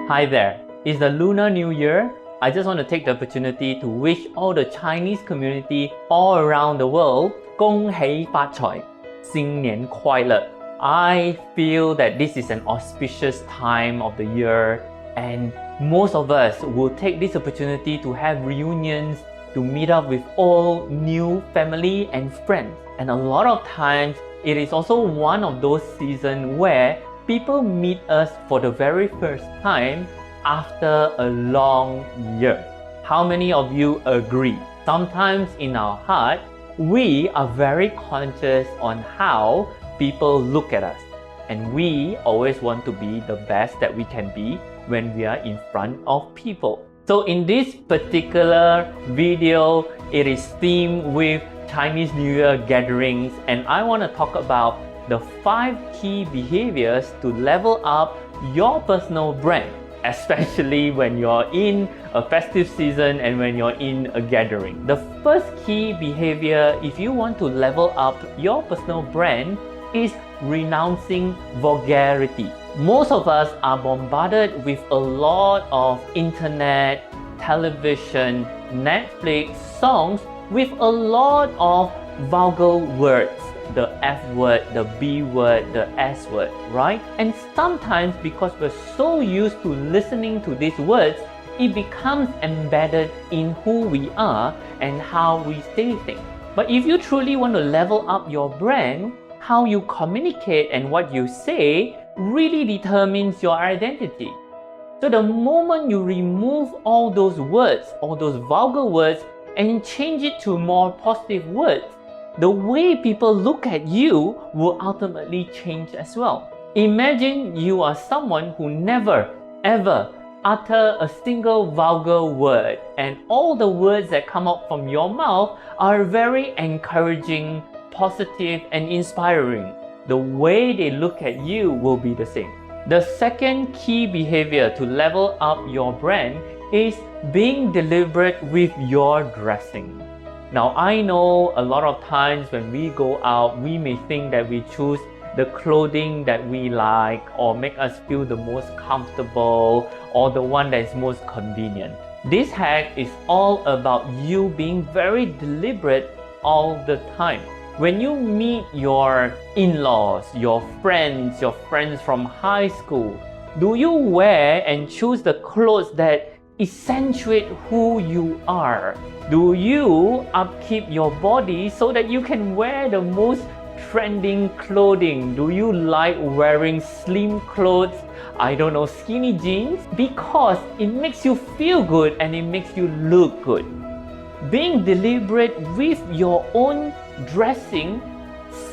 Hi there, it's the Lunar New Year. I just want to take the opportunity to wish all the Chinese community all around the world 恭喜发财, 新年快乐. I feel that this is an auspicious time of the year and most of us will take this opportunity to have reunions, to meet up with all new family and friends. And a lot of times, it is also one of those seasons where people meet us for the very first time after a long year. How many of you agree? Sometimes in our heart, we are very conscious on how people look at us. And we always want to be the best that we can be when we are in front of people. So in this particular video, it is themed with Chinese New Year gatherings, and I want to talk about the 5 key behaviors to level up your personal brand, especially when you're in a festive season and when you're in a gathering. The first key behavior, if you want to level up your personal brand, is renouncing vulgarity. Most of us are bombarded with a lot of internet, television, Netflix, songs with a lot of vulgar words. The F word, the B word, the S word, right? And sometimes because we're so used to listening to these words, it becomes embedded in who we are and how we say things. But if you truly want to level up your brand, how you communicate and what you say really determines your identity. So the moment you remove all those words, all those vulgar words, and change it to more positive words, the way people look at you will ultimately change as well. Imagine you are someone who never ever utter a single vulgar word, and all the words that come out from your mouth are very encouraging, positive, and inspiring. The way they look at you will be the same. The second key behavior to level up your brand is being deliberate with your dressing. Now, I know a lot of times when we go out, we may think that we choose the clothing that we like or make us feel the most comfortable or the one that is most convenient. This hack is all about you being very deliberate all the time. When you meet your in-laws, your friends from high school, do you wear and choose the clothes that accentuate who you are? Do you upkeep your body so that you can wear the most trending clothing? Do you like wearing slim clothes? I don't know, skinny jeans? Because it makes you feel good and it makes you look good. Being deliberate with your own dressing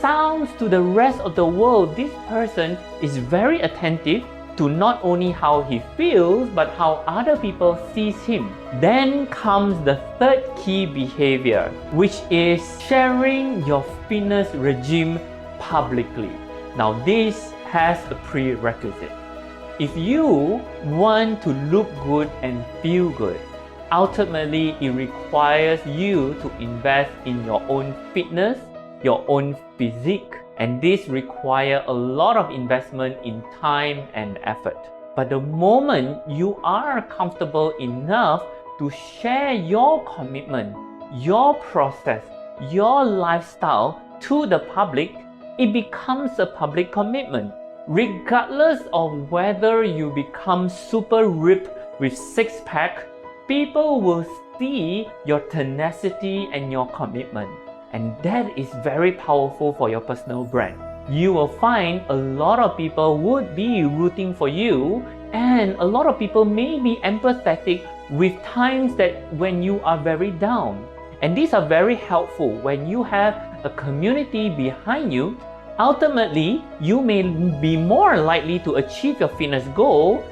sounds to the rest of the world this person is very attentive to not only how he feels but how other people sees him. Then comes the third key behavior, which is sharing your fitness regime publicly. Now this has a prerequisite. If you want to look good and feel good, ultimately it requires you to invest in your own fitness, your own physique, and this requires a lot of investment in time and effort. But the moment you are comfortable enough to share your commitment, your process, your lifestyle to the public, it becomes a public commitment. Regardless of whether you become super ripped with 6-pack, people will see your tenacity and your commitment. And that is very powerful for your personal brand. You will find a lot of people would be rooting for you, and a lot of people may be empathetic with times that when you are very down. And these are very helpful when you have a community behind you. Ultimately, you may be more likely to achieve your fitness goal,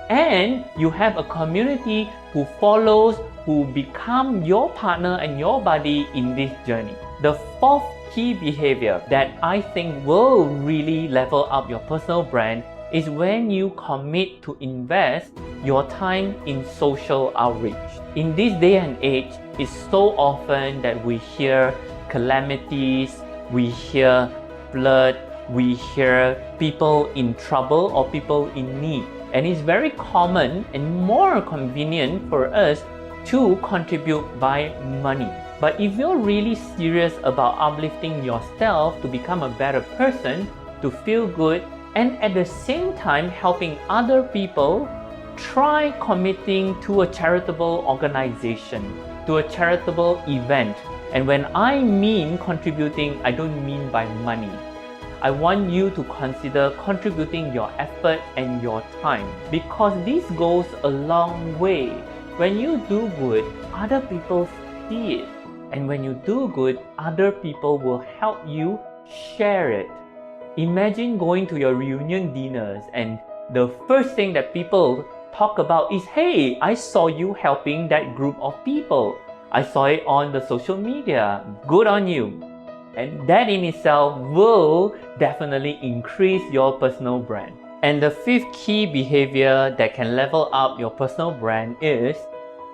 and you have a community who follows, who become your partner and your buddy in this journey. The fourth key behavior that I think will really level up your personal brand is when you commit to invest your time in social outreach. In this day and age, it's so often that we hear calamities, we hear flood, we hear people in trouble or people in need. And it's very common and more convenient for us to contribute by money. But if you're really serious about uplifting yourself to become a better person, to feel good, and at the same time helping other people, try committing to a charitable organization, to a charitable event. And when I mean contributing, I don't mean by money. I want you to consider contributing your effort and your time, because this goes a long way. When you do good, other people see it. And when you do good, other people will help you share it. Imagine going to your reunion dinners and the first thing that people talk about is, hey, I saw you helping that group of people. I saw it on the social media. Good on you. And that in itself will definitely increase your personal brand. And the fifth key behavior that can level up your personal brand is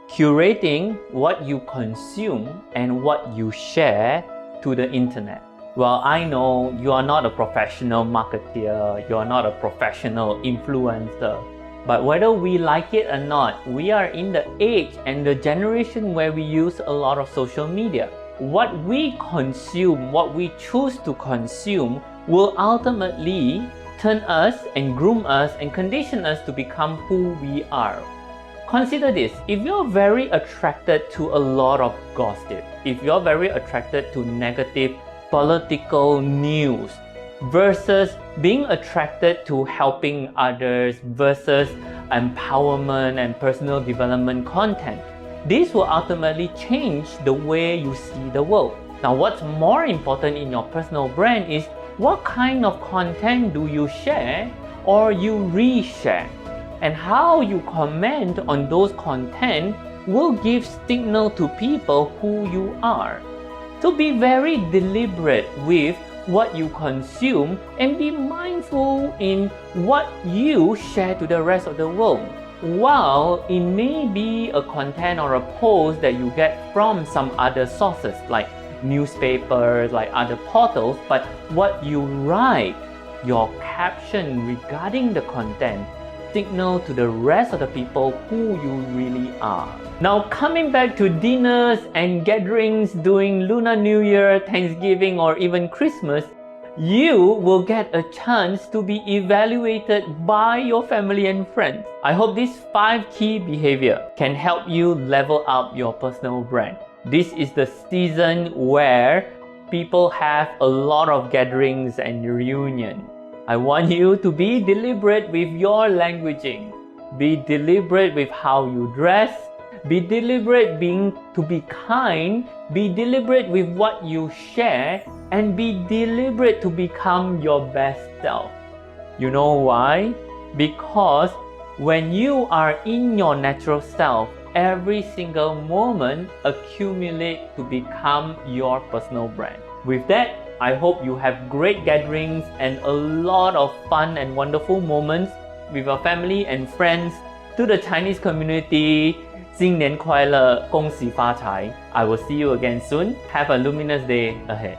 curating what you consume and what you share to the internet. Well, I know you are not a professional marketer, you are not a professional influencer, but whether we like it or not, we are in the age and the generation where we use a lot of social media. What we consume, what we choose to consume, will ultimately turn us and groom us and condition us to become who we are. Consider this, if you're very attracted to a lot of gossip, if you're very attracted to negative political news versus being attracted to helping others versus empowerment and personal development content, this will ultimately change the way you see the world. Now, what's more important in your personal brand is what kind of content do you share or you reshare? And how you comment on those content will give signal to people who you are. So be very deliberate with what you consume and be mindful in what you share to the rest of the world. While it may be a content or a post that you get from some other sources like newspapers, like other portals, but what you write, your caption regarding the content, signal to the rest of the people who you really are. Now, coming back to dinners and gatherings during Lunar New Year, Thanksgiving, or even Christmas, you will get a chance to be evaluated by your family and friends. I hope these 5 key behaviors can help you level up your personal brand. This is the season where people have a lot of gatherings and reunions. I want you to be deliberate with your languaging. Be deliberate with how you dress. Be deliberate to be kind. Be deliberate with what you share. And be deliberate to become your best self. You know why? Because when you are in your natural self, every single moment accumulates to become your personal brand. With that, I hope you have great gatherings and a lot of fun and wonderful moments with your family and friends. To the Chinese community, 新年快乐，恭喜发财. I will see you again soon. Have a luminous day ahead.